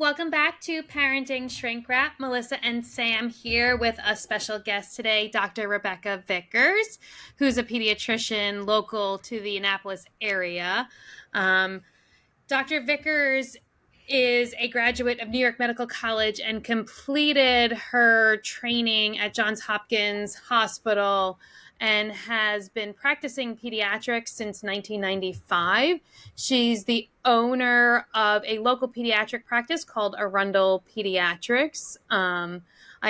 Welcome back to Parenting Shrink Wrap. Melissa and Sam here with a special guest today, Dr. Rebecca Vickers, who's a pediatrician local to the Annapolis area. Dr. Vickers is a graduate of New York Medical College and completed her training at Johns Hopkins Hospital and has been practicing pediatrics since 1995. She's the owner of a local pediatric practice called Arundel Pediatrics. I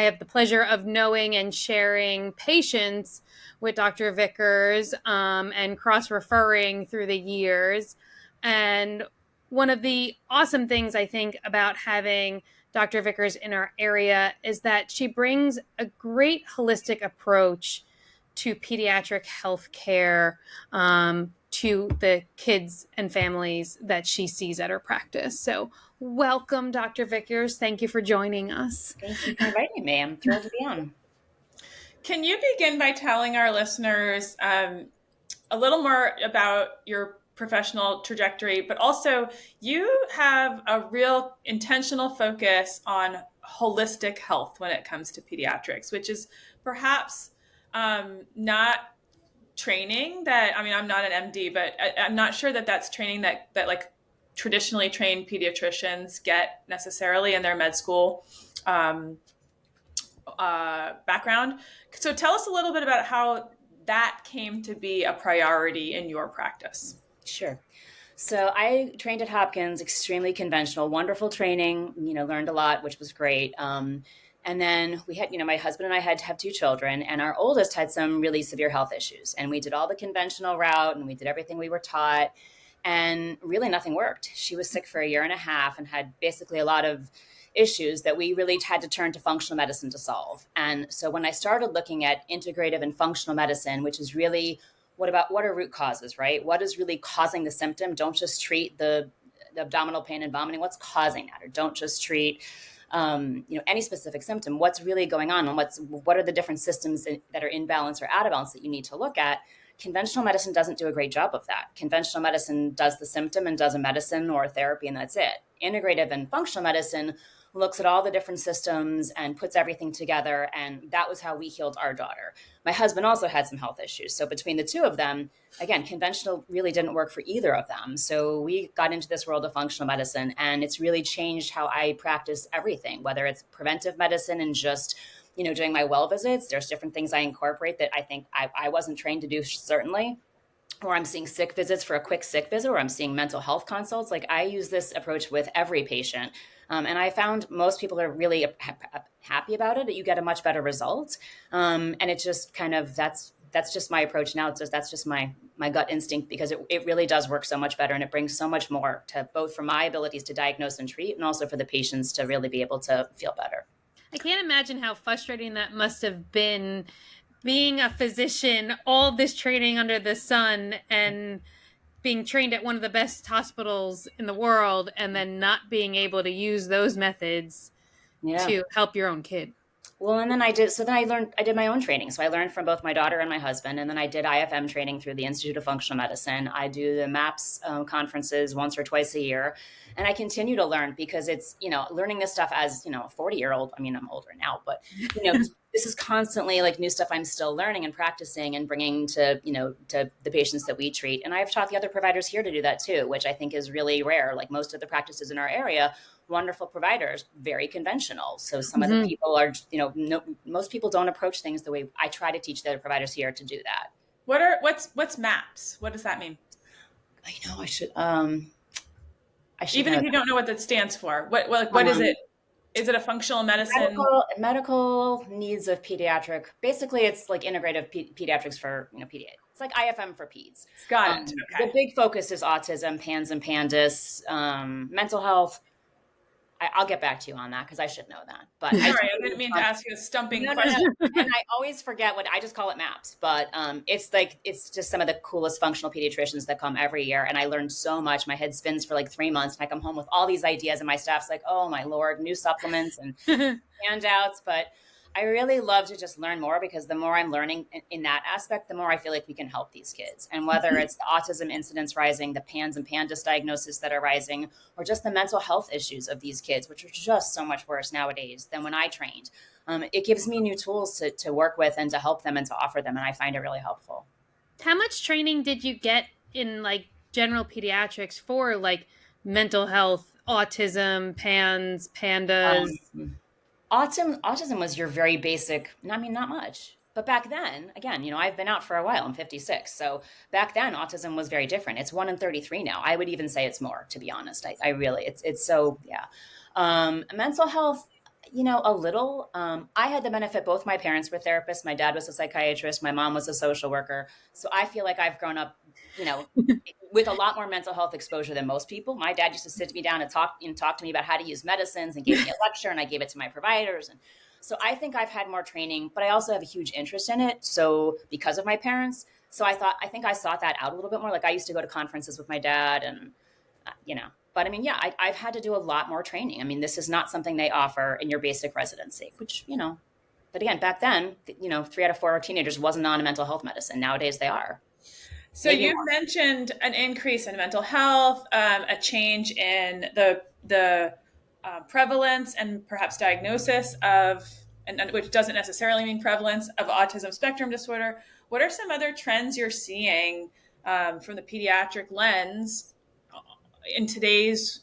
have the pleasure of knowing and sharing patients with Dr. Vickers and cross-referring through the years. And one of the awesome things I think about having Dr. Vickers in our area is that she brings a great holistic approach to pediatric health care to the kids and families that she sees at her practice. So welcome, Dr. Vickers. Thank you for joining us. Thank you for inviting me. I'm thrilled to be on. Can you begin by telling our listeners a little more about your professional trajectory, but also you have a real intentional focus on holistic health when it comes to pediatrics, which is perhaps not training that, I'm not an MD, but I'm not sure that that's training that like traditionally trained pediatricians get necessarily in their med school background. So tell us a little bit about how that came to be a priority in your practice. Sure. So I trained at Hopkins, extremely conventional, wonderful training, learned a lot, which was great. And then we had, my husband and I had to have two children, and our oldest had some really severe health issues. And we did all the conventional route and we did everything we were taught, and really nothing worked. She was sick for a year and a half and had basically a lot of issues that we really had to turn to functional medicine to solve. And so when I started looking at integrative and functional medicine, which is really what are root causes, right? What is really causing the symptom? Don't just treat the abdominal pain and vomiting. What's causing that? Or don't just treat any specific symptom. What's really going on? And what are the different systems that are in balance or out of balance that you need to look at? Conventional medicine doesn't do a great job of that. Conventional medicine does the symptom and does a medicine or a therapy, and that's it. Integrative and functional medicine looks at all the different systems and puts everything together. And that was how we healed our daughter. My husband also had some health issues. So between the two of them, again, conventional really didn't work for either of them. So we got into this world of functional medicine, and it's really changed how I practice everything, whether it's preventive medicine and just, doing my well visits. There's different things I incorporate that I think I wasn't trained to do, certainly. Or I'm seeing sick visits for a quick sick visit, or I'm seeing mental health consults. Like, I use this approach with every patient. And I found most people are really happy about it, that you get a much better result. And it just kind of, that's just my approach now. That's just my gut instinct, because it really does work so much better. And it brings so much more to both for my abilities to diagnose and treat, and also for the patients to really be able to feel better. I can't imagine how frustrating that must have been, being a physician, all this training under the sun and being trained at one of the best hospitals in the world, and then not being able to use those methods to help your own kid. Well, and then I did my own training. So I learned from both my daughter and my husband. And then I did IFM training through the Institute of Functional Medicine. I do the MAPS conferences once or twice a year. And I continue to learn, because it's, learning this stuff as, a 40-year-old. I mean, I'm older now, but, this is constantly like new stuff I'm still learning and practicing and bringing to the patients that we treat. And I've taught the other providers here to do that too, which I think is really rare. Like, most of the practices in our area, wonderful providers, very conventional. So some of the people are, most people don't approach things the way I try to teach the other providers here to do that. What's MAPS? What does that mean? I should even if you don't know what that stands for, what is it? Is it a functional medicine? Medical needs of pediatric. Basically, it's like integrative pediatrics for pediatrics. It's like IFM for peds. Got it. Okay. The big focus is autism, PANS and PANDAS, mental health. I'll get back to you on that, because I should know that. But sorry, I didn't mean to ask you a stumping question. No. And I always forget I just call it MAPS. But it's just some of the coolest functional pediatricians that come every year. And I learned so much. My head spins for like 3 months, and I come home with all these ideas, and my staff's like, oh my Lord, new supplements and handouts. But I really love to just learn more, because the more I'm learning in that aspect, the more I feel like we can help these kids. And whether it's the autism incidence rising, the PANS and PANDAS diagnosis that are rising, or just the mental health issues of these kids, which are just so much worse nowadays than when I trained, it gives me new tools to work with and to help them and to offer them. And I find it really helpful. How much training did you get in like general pediatrics for like mental health, autism, PANS, PANDAS? Autism was your very basic, I mean, not much. But back then, again, I've been out for a while. I'm 56. So back then, autism was very different. It's 1 in 33 now. I would even say it's more, to be honest. I really, it's so, yeah. Mental health, a little. I had the benefit, both my parents were therapists. My dad was a psychiatrist. My mom was a social worker. So I feel like I've grown up, with a lot more mental health exposure than most people. My dad used to sit me down and talk to me about how to use medicines, and gave me a lecture, and I gave it to my providers. And so I think I've had more training, but I also have a huge interest in it. So because of my parents, so I think I sought that out a little bit more. Like I used to go to conferences with my dad, and but I mean, yeah, I've had to do a lot more training. I mean, this is not something they offer in your basic residency, which, but again, back then, 3 out of 4 teenagers wasn't on mental health medicine. Nowadays they are. So you mentioned an increase in mental health, a change in the prevalence and perhaps diagnosis of, and which doesn't necessarily mean prevalence of autism spectrum disorder. What are some other trends you're seeing from the pediatric lens in today's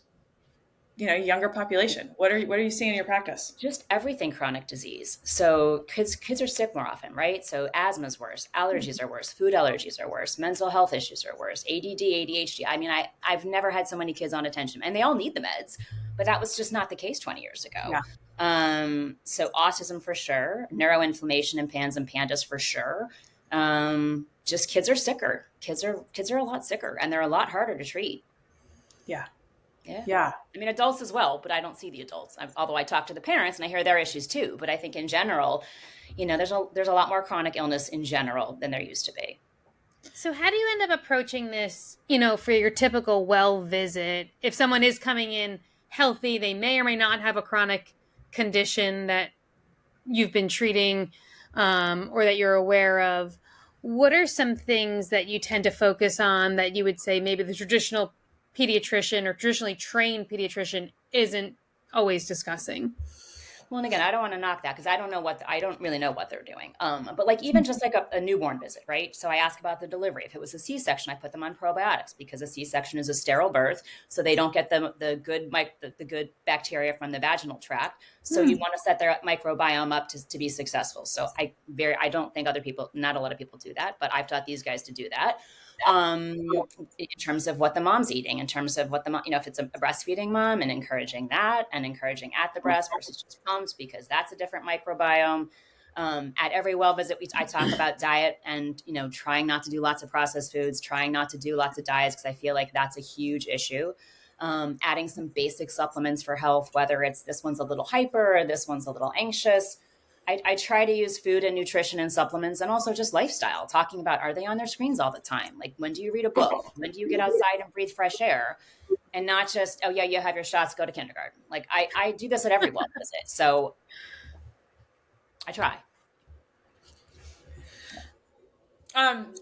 younger population? What are you seeing in your practice? Just everything chronic disease. So kids are sick more often, right? So asthma's worse, allergies are worse, food allergies are worse, mental health issues are worse, ADD, ADHD. I mean, I've never had so many kids on attention, and they all need the meds, but that was just not the case 20 years ago. Yeah. So autism for sure, neuroinflammation and PANS and PANDAS for sure. Just kids are sicker. Kids are a lot sicker, and they're a lot harder to treat. Yeah. Yeah. I mean, adults as well, but I don't see the adults. Although I talk to the parents and I hear their issues too. But I think in general, there's a lot more chronic illness in general than there used to be. So how do you end up approaching this, for your typical well visit? If someone is coming in healthy, they may or may not have a chronic condition that you've been treating or that you're aware of. What are some things that you tend to focus on that you would say maybe the traditional pediatrician or traditionally trained pediatrician isn't always discussing? Well, and again, I don't want to knock that, because I don't really know what they're doing. But like even just like a newborn visit, right? So I ask about the delivery. If it was a C-section, I put them on probiotics, because a C-section is a sterile birth, so they don't get the good bacteria from the vaginal tract. So you want to set their microbiome up to be successful. So I don't think not a lot of people do that, but I've taught these guys to do that. In terms of what the mom's eating, in terms of what the mom, if it's a breastfeeding mom, and encouraging that, and encouraging at the breast versus just pumps, because that's a different microbiome. At every well visit, I talk about diet and, trying not to do lots of processed foods, trying not to do lots of diets, because I feel like that's a huge issue. Adding some basic supplements for health, whether it's this one's a little hyper or this one's a little anxious. I try to use food and nutrition and supplements, and also just lifestyle, talking about, are they on their screens all the time? Like, when do you read a book? When do you get outside and breathe fresh air? And not just, oh yeah, you have your shots, go to kindergarten. Like I do this at every well visit. So I try.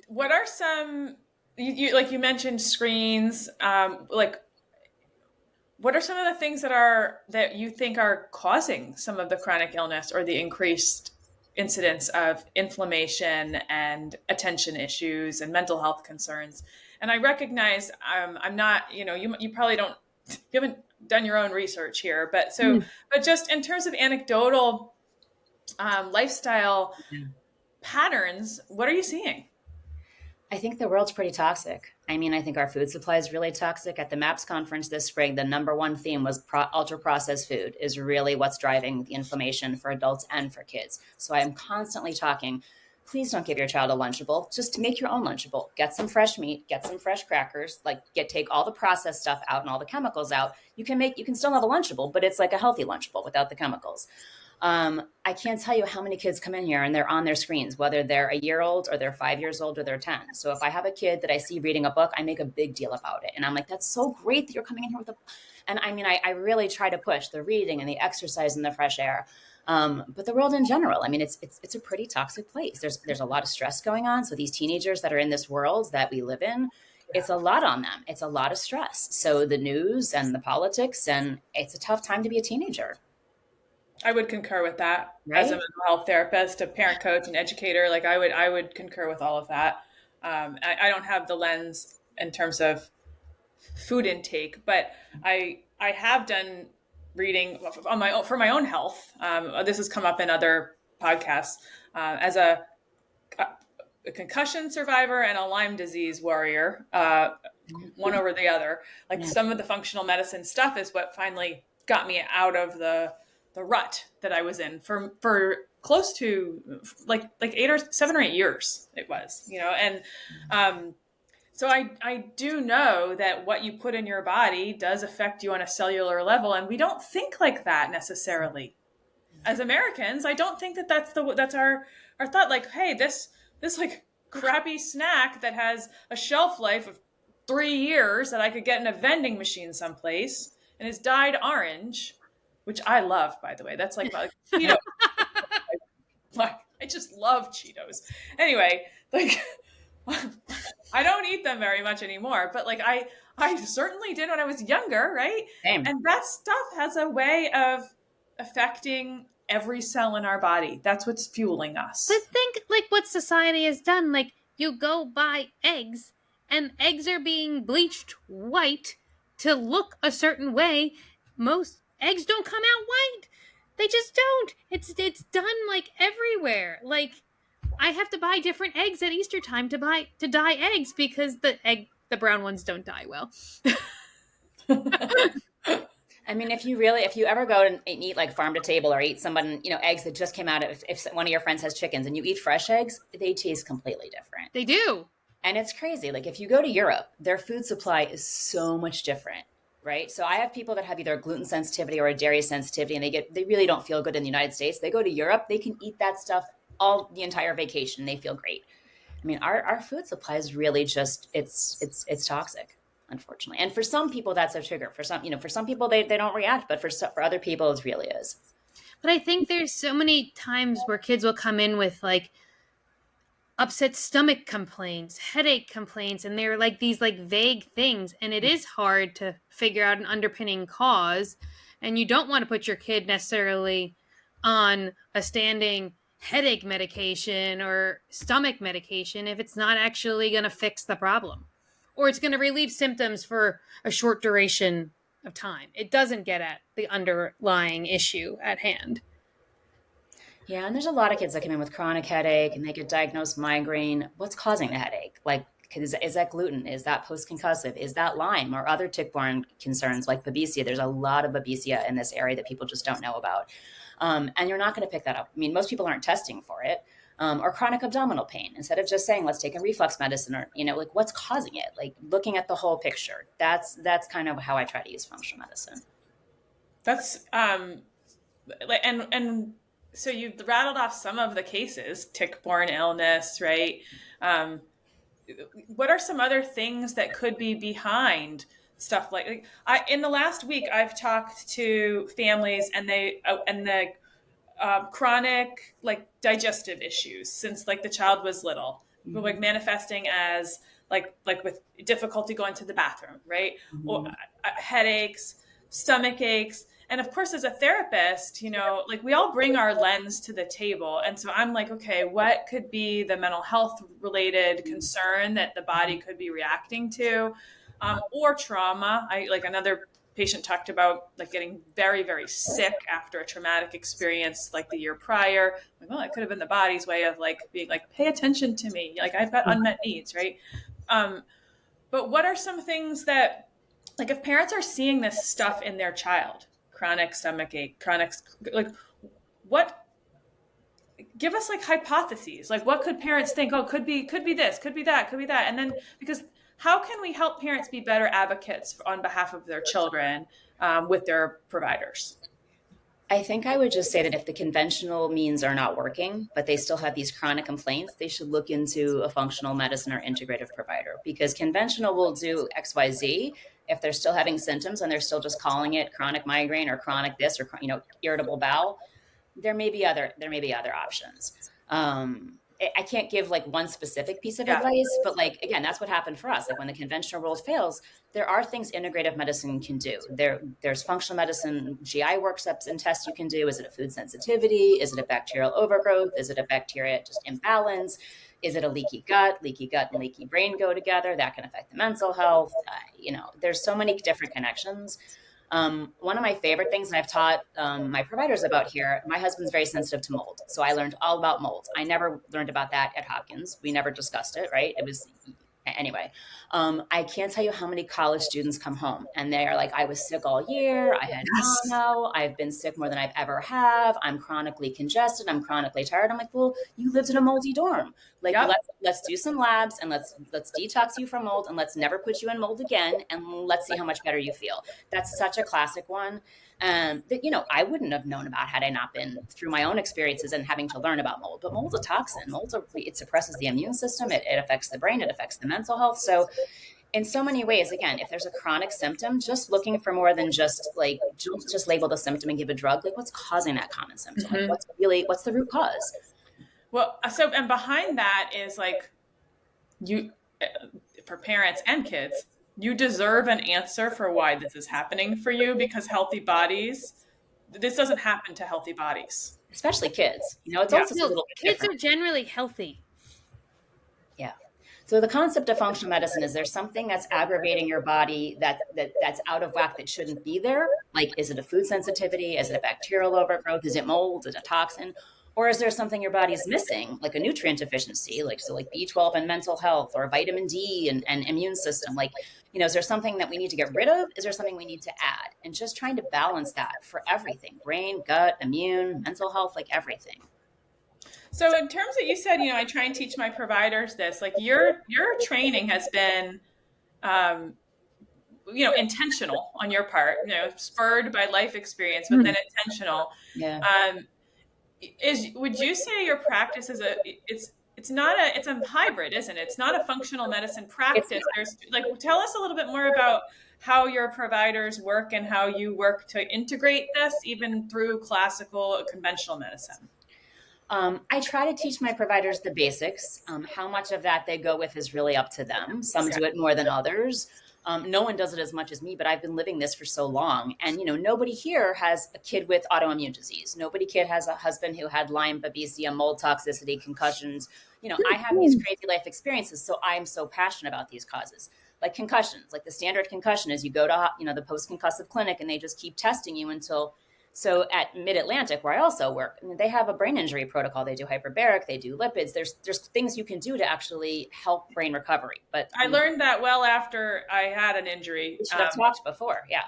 What are some, you mentioned screens, what are some of the things that you think are causing some of the chronic illness or the increased incidence of inflammation and attention issues and mental health concerns? And I recognize I'm not, you probably don't, you haven't done your own research here, but just in terms of anecdotal lifestyle patterns, what are you seeing? I think the world's pretty toxic. I mean, I think our food supply is really toxic. At the MAPS conference this spring, the number one theme was ultra-processed food is really what's driving the inflammation for adults and for kids. So I am constantly talking, please don't give your child a Lunchable. Just make your own Lunchable. Get some fresh meat, get some fresh crackers, take all the processed stuff out and all the chemicals out. You can still have a Lunchable, but it's like a healthy Lunchable without the chemicals. I can't tell you how many kids come in here and they're on their screens, whether they're a year old or they're 5 years old or they're 10. So if I have a kid that I see reading a book, I make a big deal about it. And I'm like, that's so great that you're coming in here with and I mean, I really try to push the reading and the exercise and the fresh air. But the world in general, I mean, it's a pretty toxic place. There's a lot of stress going on. So these teenagers that are in this world that we live in, it's a lot on them. It's a lot of stress. So the news and the politics, and it's a tough time to be a teenager. I would concur with that as a Right? mental health therapist, a parent coach, an educator. Like I would concur with all of that. I don't have the lens in terms of food intake, but I have done reading on my own, for my own health. This has come up in other podcasts as a concussion survivor and a Lyme disease warrior, one over the other. Like Yeah. some of the functional medicine stuff is what finally got me out of the rut that I was in for close to like 7 or 8 years it was, and so I do know that what you put in your body does affect you on a cellular level, and we don't think like that necessarily as Americans. I don't think that that's our thought. Like, hey, this like crappy snack that has a shelf life of 3 years that I could get in a vending machine someplace and is dyed orange, which I love, by the way. That's like Cheetos. I just love Cheetos. Anyway, like I don't eat them very much anymore, but like I certainly did when I was younger, right? Same. And that stuff has a way of affecting every cell in our body. That's what's fueling us. But think like what society has done. Like you go buy eggs, and eggs are being bleached white to look a certain way. Most eggs don't come out white. They just don't. It's done like everywhere. Like I have to buy different eggs at Easter time to dye eggs because the brown ones don't dye well. I mean, if you ever go and eat like farm to table or eat someone, eggs that just came out, if one of your friends has chickens and you eat fresh eggs, they taste completely different. They do. And it's crazy. Like if you go to Europe, their food supply is so much different, right? So I have people that have either a gluten sensitivity or a dairy sensitivity, and they really don't feel good in the United States. They go to Europe, they can eat that stuff all the entire vacation. They feel great. I mean, our food supply is really just it's toxic, unfortunately. And for some people, that's a trigger. For some people they don't react, but for other people, it really is. But I think there's so many times where kids will come in with like upset stomach complaints, headache complaints, and they're like these like vague things, and it is hard to figure out an underpinning cause, and you don't want to put your kid necessarily on a standing headache medication or stomach medication if it's not actually going to fix the problem, or it's going to relieve symptoms for a short duration of time. It doesn't get at the underlying issue at hand. Yeah, and there's a lot of kids that come in with chronic headache and they get diagnosed migraine. What's causing the headache? Like, is that gluten? Is that post-concussive? Is that Lyme or other tick-borne concerns like babesia? There's a lot of babesia in this area that people just don't know about. And you're not going to pick that up. I mean, most people aren't testing for it. Or chronic abdominal pain. Instead of just saying, let's take a reflux medicine, or, like what's causing it? Like looking at the whole picture. That's kind of how I try to use functional medicine. That's and so you rattled off some of the cases, tick-borne illness, right? What are some other things that could be behind stuff in the last week, I've talked to families and the chronic like digestive issues since like the child was little, mm-hmm. like manifesting as like with difficulty going to the bathroom, right? Mm-hmm. Or headaches, stomach aches. And of course, as a therapist, like we all bring our lens to the table. And so I'm like, okay, what could be the mental health related concern that the body could be reacting to, or trauma? Another patient talked about like getting very, very sick after a traumatic experience like the year prior. Like, well, it could have been the body's way of like being like, pay attention to me. Like I've got unmet needs, right? But what are some things that, like if parents are seeing this stuff in their child, chronic stomach ache, like what, give us like hypotheses, like what could parents think? Oh, could be this, could be that. And then because how can we help parents be better advocates on behalf of their children with their providers? I think I would just say that if the conventional means are not working, but they still have these chronic complaints, they should look into a functional medicine or integrative provider, because conventional will do XYZ. If they're still having symptoms and they're still just calling it chronic migraine or chronic this or, irritable bowel, there may be other options. I can't give like one specific piece of Yeah. advice, but like, again, that's what happened for us. Like when the conventional world fails, there are things integrative medicine can do. There's functional medicine, GI workshops and tests you can do. Is it a food sensitivity? Is it a bacterial overgrowth? Is it a bacteria just imbalance? Is it a leaky gut? Leaky gut and leaky brain go together. That can affect the mental health. There's so many different connections. One of my favorite things, and I've taught my providers about here, my husband's very sensitive to mold. So I learned all about mold. I never learned about that at Hopkins. We never discussed it, right? It was, anyway. I can't tell you how many college students come home and they're like, I was sick all year. I had mono. I've been sick more than I've ever have. I'm chronically congested. I'm chronically tired. I'm like, well, you lived in a moldy dorm. Like, Yep. let's do some labs and let's detox you from mold and let's never put you in mold again. And let's see how much better you feel. That's such a classic one. That, I wouldn't have known about had I not been through my own experiences and having to learn about mold. But mold's a toxin. It suppresses the immune system. It affects the brain. It affects the mental health. So in so many ways, again, if there's a chronic symptom, just looking for more than just like, just label the symptom and give a drug. Like what's causing that common symptom? Mm-hmm. Like what's the root cause? Well, and behind that is like for parents and kids, you deserve an answer for why this is happening for you, because this doesn't happen to healthy bodies. Especially kids. It's also a little bit kids different. are generally healthy. Yeah. So the concept of functional medicine is there's something that's aggravating your body that's out of whack that shouldn't be there. Like, is it a food sensitivity? Is it a bacterial overgrowth? Is it mold? Is it a toxin? Or is there something your body's missing, like a nutrient deficiency, like B12 and mental health, or vitamin D and immune system? Like, is there something that we need to get rid of? Is there something we need to add? And just trying to balance that for everything, brain, gut, immune, mental health, like everything. So in terms of, you said, I try and teach my providers this, like your training has been, intentional on your part, spurred by life experience, but then intentional. Yeah. Would you say your practice is it's a hybrid, isn't it? It's not a functional medicine practice. There's tell us a little bit more about how your providers work and how you work to integrate this even through classical conventional medicine. I try to teach my providers the basics. How much of that they go with is really up to them. Some do it more than others. No one does it as much as me, but I've been living this for so long. And, nobody here has a kid with autoimmune disease. Nobody kid has a husband who had Lyme, babesia, mold toxicity, concussions. I have these crazy life experiences. So I'm so passionate about these causes. Like concussions, like the standard concussion is you go to, the post-concussive clinic and they just keep testing you until. So at Mid-Atlantic, where I also work, they have a brain injury protocol. They do hyperbaric, they do lipids. There's things you can do to actually help brain recovery. But I learned that well after I had an injury. We should have talked before. Yeah.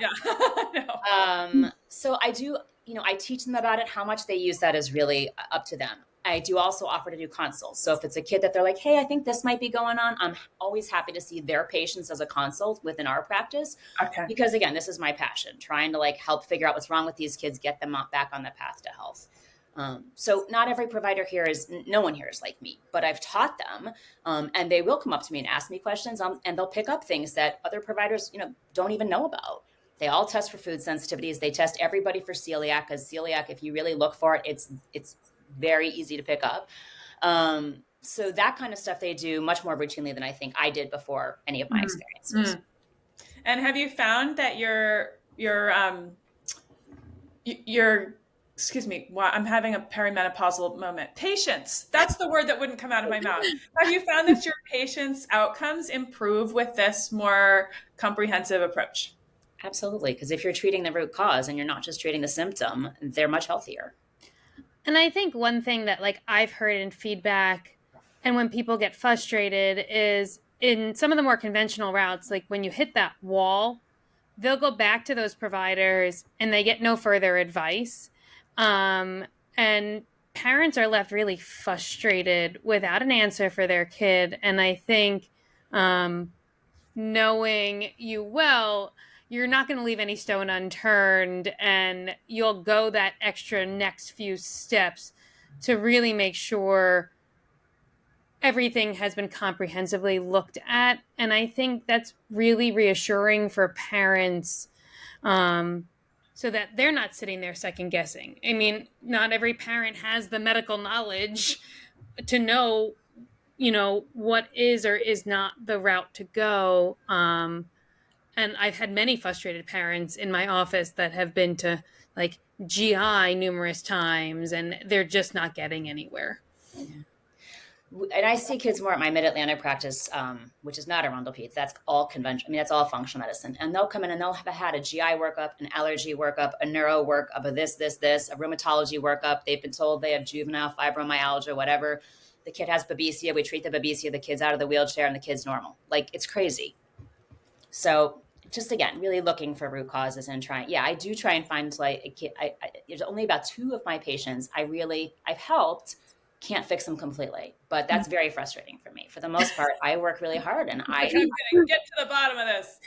No. So I do, I teach them about it. How much they use that is really up to them. I do also offer to do consults. So if it's a kid that they're like, hey, I think this might be going on, I'm always happy to see their patients as a consult within our practice. Okay. Because again, this is my passion, trying to help figure out what's wrong with these kids, get them back on the path to health. So not every provider here no one here is like me, but I've taught them, and they will come up to me and ask me questions, and they'll pick up things that other providers, don't even know about. They all test for food sensitivities. They test everybody for celiac, because celiac, if you really look for it, it's very easy to pick up. So that kind of stuff they do much more routinely than I think I did before any of my experiences. And have you found that your excuse me, wow, I'm having a perimenopausal moment. Patience, that's the word that wouldn't come out of my mouth. Have you found that your patients' outcomes improve with this more comprehensive approach? Absolutely, because if you're treating the root cause and you're not just treating the symptom, they're much healthier. And I think one thing that I've heard in feedback and when people get frustrated is in some of the more conventional routes, when you hit that wall, they'll go back to those providers and they get no further advice. And parents are left really frustrated without an answer for their kid. And I think knowing you well, you're not going to leave any stone unturned, and you'll go that extra next few steps to really make sure everything has been comprehensively looked at. And I think that's really reassuring for parents so that they're not sitting there second guessing. I mean, not every parent has the medical knowledge to know, what is or is not the route to go. And I've had many frustrated parents in my office that have been to like GI numerous times and they're just not getting anywhere. And I see kids more at my Mid-Atlantic practice, which is not Arundel Peds. That's all conventional. I mean, that's all functional medicine. And they'll come in and they'll have had a GI workup, an allergy workup, a neuro workup, a this, a rheumatology workup. They've been told they have juvenile fibromyalgia, whatever. The kid has babesia. We treat the babesia. The kid's out of the wheelchair and the kid's normal. Like, it's crazy. So just, again, really looking for root causes and trying. Yeah, I do try and find like a kid. There's only about 2 of my patients I've helped. Can't fix them completely, but that's very frustrating for me. For the most part, I work really hard, and I'm going to get to the bottom of this.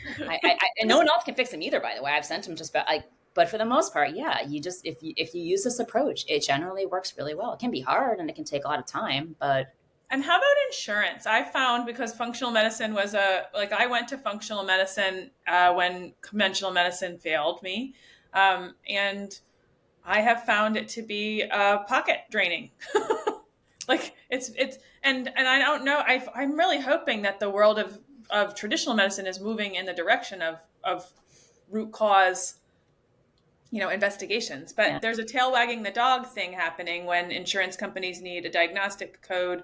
And no one else can fix them either. By the way, I've sent them just about but for the most part, yeah, you just if you use this approach, it generally works really well. It can be hard and it can take a lot of time, but. And how about insurance? I found, because functional medicine was I went to functional medicine when conventional medicine failed me, and I have found it to be pocket draining. Like it's and I don't know. I'm really hoping that the world of traditional medicine is moving in the direction of root cause, investigations. But there's a tail wagging the dog thing happening when insurance companies need a diagnostic code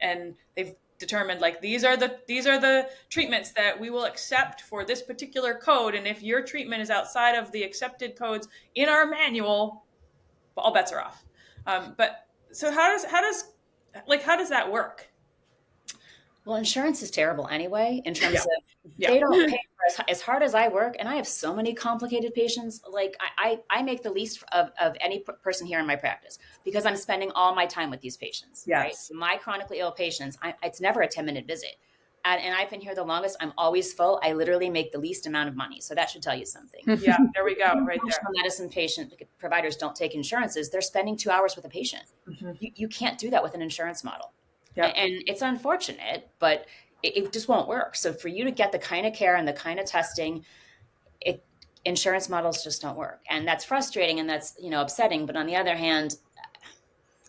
and they've determined like these are the treatments that we will accept for this particular code, and if your treatment is outside of the accepted codes in our manual, all bets are off. But so how does that work? Well, insurance is terrible anyway, in terms of they don't pay for as hard as I work, and I have so many complicated patients. Like I make the least of any person here in my practice because I'm spending all my time with these patients. Yes. Right? So my chronically ill patients, it's never a 10-minute visit. And I've been here the longest. I'm always full. I literally make the least amount of money. So that should tell you something. Yeah, there we go, right there. Functional medicine providers don't take insurances. They're spending 2 hours with a patient. Mm-hmm. You can't do that with an insurance model. Yep. And it's unfortunate, but it just won't work. So for you to get the kind of care and the kind of testing, insurance models just don't work. And that's frustrating and that's, upsetting. But on the other hand,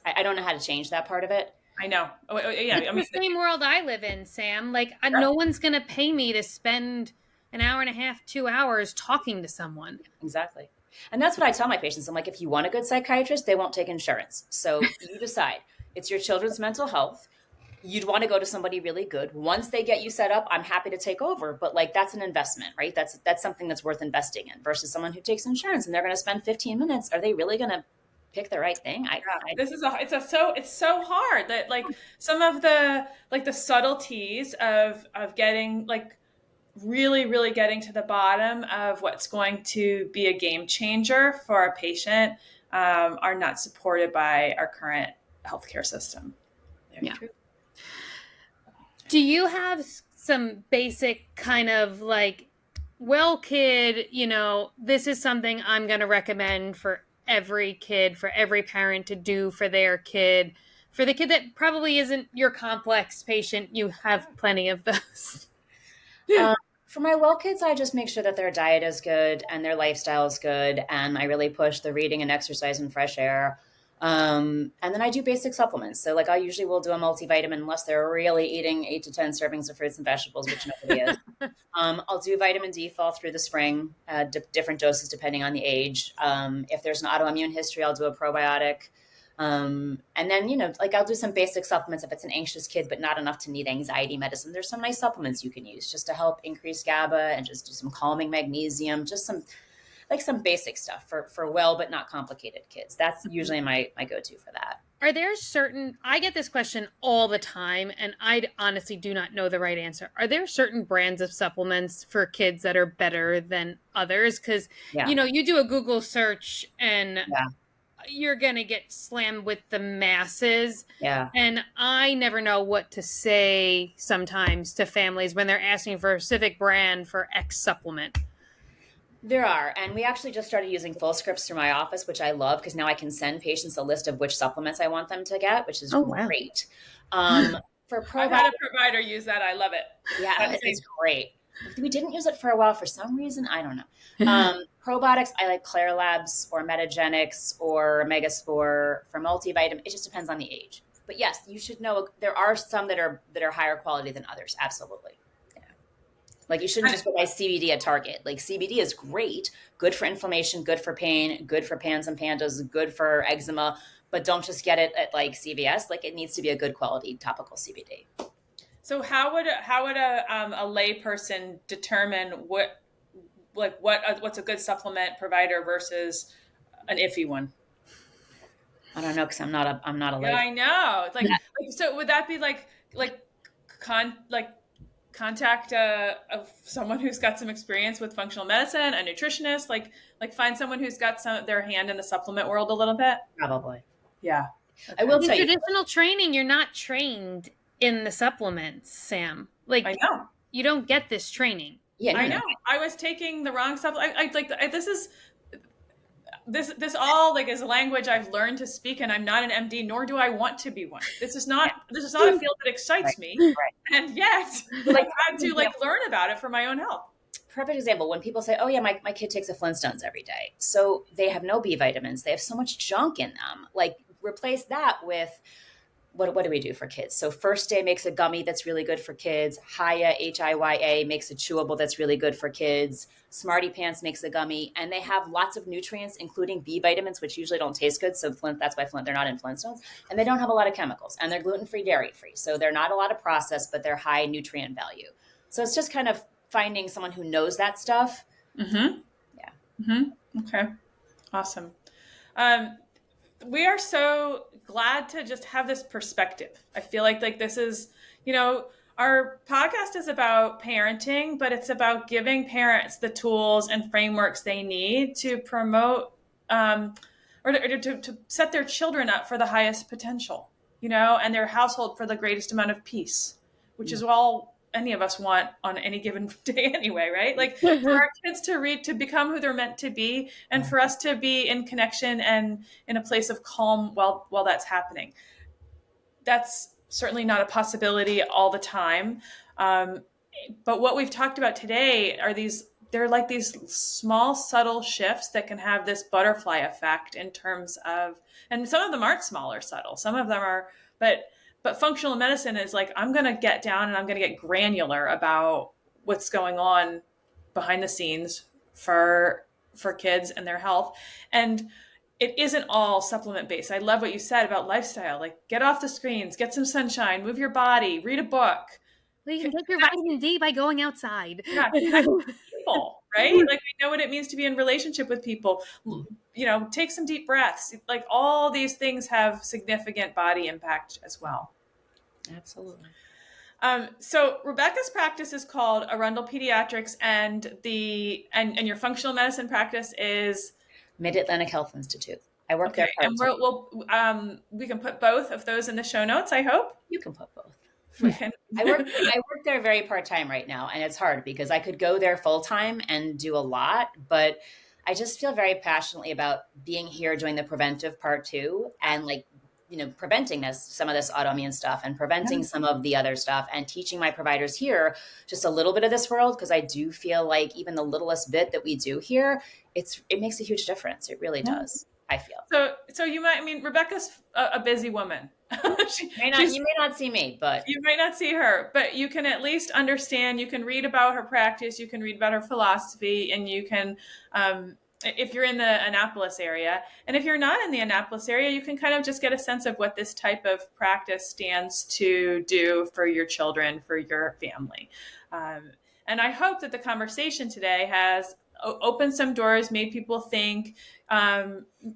I don't know how to change that part of it. I know. Oh, yeah. I mean, the same world I live in, Sam. Like, no one's going to pay me to spend an hour and a half, 2 hours talking to someone. Exactly. And that's what I tell my patients. I'm like, if you want a good psychiatrist, they won't take insurance. So you decide. It's your children's mental health. You'd want to go to somebody really good. Once they get you set up, I'm happy to take over. But like, that's an investment, right? That's something that's worth investing in versus someone who takes insurance and they're going to spend 15 minutes. Are they really going to pick the right thing? It's so hard that like some of the subtleties of getting like really, really getting to the bottom of what's going to be a game changer for a patient are not supported by our current healthcare system. Very true. Do you have some basic kind of like, well, kid, this is something I'm going to recommend for every kid, for every parent to do for their kid, for the kid that probably isn't your complex patient? You have plenty of those. For my well kids, I just make sure that their diet is good and their lifestyle is good. And I really push the reading and exercise and fresh air. And then I do basic supplements. So like I usually will do a multivitamin unless they're really eating 8 to 10 servings of fruits and vegetables, which nobody is. I'll do vitamin D fall through the spring, different doses depending on the age. If there's an autoimmune history, I'll do a probiotic. And then, I'll do some basic supplements if it's an anxious kid, but not enough to need anxiety medicine. There's some nice supplements you can use just to help increase GABA and just do some calming magnesium, just some basic stuff for well, but not complicated kids. That's usually my go-to for that. Are there I get this question all the time, and I honestly do not know the right answer. Are there certain brands of supplements for kids that are better than others? Because, you do a Google search and you're going to get slammed with the masses. Yeah. And I never know what to say sometimes to families when they're asking for a specific brand for X supplement. There are. And we actually just started using full scripts through my office, which I love because now I can send patients a list of which supplements I want them to get, which is great. For I've had a provider use that. I love it. Yeah, it's great. We didn't use it for a while for some reason. I don't know. Probiotics, I like Clear Labs or Metagenics or Megaspore for multivitamin. It just depends on the age. But yes, you should know there are some that are higher quality than others. Absolutely. Yeah. Like you shouldn't just buy CBD at Target. Like CBD is great, good for inflammation, good for pain, good for pans and pandas, good for eczema, but don't just get it at like CVS. Like it needs to be a good quality topical CBD. So how would a lay person determine what's a good supplement provider versus an iffy one? I don't know because I'm not a Yeah, lay. I know. It's like so would that be like contact of someone who's got some experience with functional medicine, a nutritionist, like find someone who's got their hand in the supplement world a little bit? Probably. Yeah. I will In tell you. traditional training, you're not trained in the supplements, Sam. Like I know. you don't get this training. Yeah, I know. I was taking the wrong supplement. This all like is a language I've learned to speak, and I'm not an MD, nor do I want to be one. This is not a field that excites me, and yet I've had to learn about it for my own health. Perfect example. When people say, "Oh yeah, my kid takes a Flintstones every day," so they have no B vitamins. They have so much junk in them. Like replace that with what do we do for kids? So First Day makes a gummy that's really good for kids. Hiya, HIYA, makes a chewable that's really good for kids. Smarty Pants makes a gummy, and they have lots of nutrients, including B vitamins, which usually don't taste good. So that's why they're not in Flintstones. And they don't have a lot of chemicals, and they're gluten-free, dairy-free. So they're not a lot of processed, but they're high nutrient value. So it's just kind of finding someone who knows that stuff. Mm-hmm. Yeah. Mm-hmm. Okay. Awesome. We are so glad to just have this perspective. I feel like this is, our podcast is about parenting, but it's about giving parents the tools and frameworks they need to promote or to set their children up for the highest potential, and their household for the greatest amount of peace, which is all any of us want on any given day anyway, right? Like for our kids to become who they're meant to be, and for us to be in connection and in a place of calm while that's happening. That's certainly not a possibility all the time. But what we've talked about today are they're like these small, subtle shifts that can have this butterfly effect in terms of, and some of them aren't small or subtle. Some of them are, but functional medicine is like, I'm going to get down and I'm going to get granular about what's going on behind the scenes for kids and their health. And it isn't all supplement based. I love what you said about lifestyle. Like get off the screens, get some sunshine, move your body, read a book. Well, you can get your vitamin D by going outside. Yeah, connect with people, right? Like we know what it means to be in relationship with people. Take some deep breaths. Like all these things have significant body impact as well. Absolutely. So Rebecca's practice is called Arundel Pediatrics, and your functional medicine practice is Mid-Atlantic Health Institute. I work there part-time. And we can put both of those in the show notes, I hope. You can put both. I work there very part-time right now, and it's hard because I could go there full-time and do a lot, but I just feel very passionately about being here doing the preventive part too, and preventing some of this autoimmune stuff and preventing some of the other stuff, and teaching my providers here just a little bit of this world, because I do feel like even the littlest bit that we do here, it makes a huge difference. It really does. I feel. So you might, Rebecca's a busy woman. You may not see me, but you might not see her, but you can at least understand. You can read about her practice. You can read about her philosophy, and you can, if you're in the Annapolis area, and if you're not in the Annapolis area, you can kind of just get a sense of what this type of practice stands to do for your children, for your family. And I hope that the conversation today has opened some doors, made people think,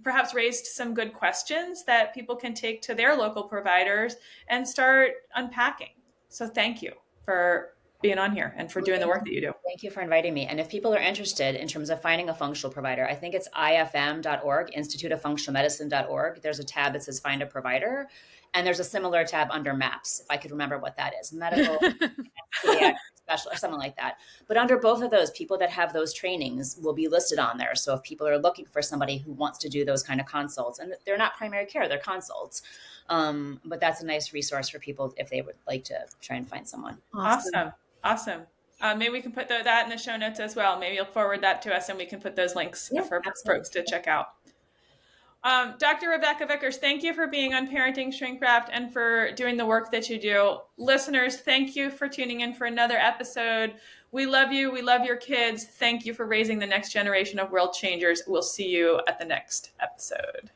perhaps raised some good questions that people can take to their local providers and start unpacking. So thank you for being on here and for doing the work that you do. Thank you for inviting me. And if people are interested in terms of finding a functional provider, I think it's ifm.org, instituteoffunctionalmedicine.org. There's a tab that says find a provider. And there's a similar tab under MAPS, if I could remember what that is, medical, special, or something like that. But under both of those, people that have those trainings will be listed on there. So if people are looking for somebody who wants to do those kind of consults, and they're not primary care, they're consults. But that's a nice resource for people if they would like to try and find someone. Awesome. Maybe we can put that in the show notes as well. Maybe you'll forward that to us and we can put those links for folks to check out. Dr. Rebecca Vickers, thank you for being on Parenting Shrink Wrapped and for doing the work that you do. Listeners, thank you for tuning in for another episode. We love you. We love your kids. Thank you for raising the next generation of world changers. We'll see you at the next episode.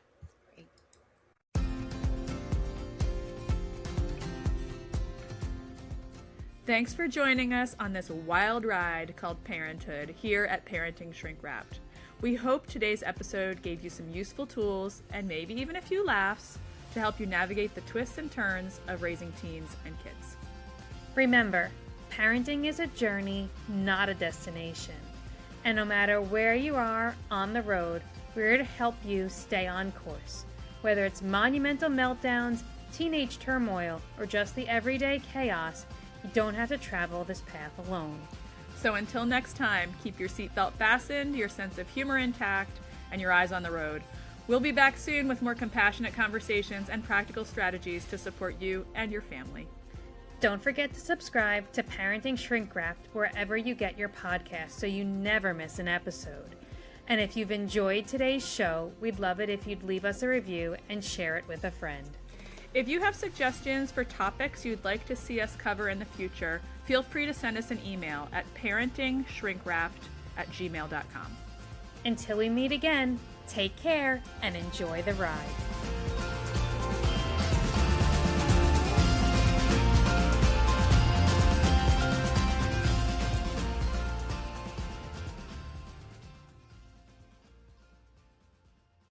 Thanks for joining us on this wild ride called parenthood here at Parenting Shrink Wrapped. We hope today's episode gave you some useful tools and maybe even a few laughs to help you navigate the twists and turns of raising teens and kids. Remember, parenting is a journey, not a destination. And no matter where you are on the road, we're here to help you stay on course. Whether it's monumental meltdowns, teenage turmoil, or just the everyday chaos, you don't have to travel this path alone. So until next time, keep your seatbelt fastened, your sense of humor intact, and your eyes on the road. We'll be back soon with more compassionate conversations and practical strategies to support you and your family. Don't forget to subscribe to Parenting Shrink Wrapped wherever you get your podcasts so you never miss an episode. And if you've enjoyed today's show, we'd love it if you'd leave us a review and share it with a friend. If you have suggestions for topics you'd like to see us cover in the future, feel free to send us an email at parentingshrinkwrapped@gmail.com. Until we meet again, take care and enjoy the ride.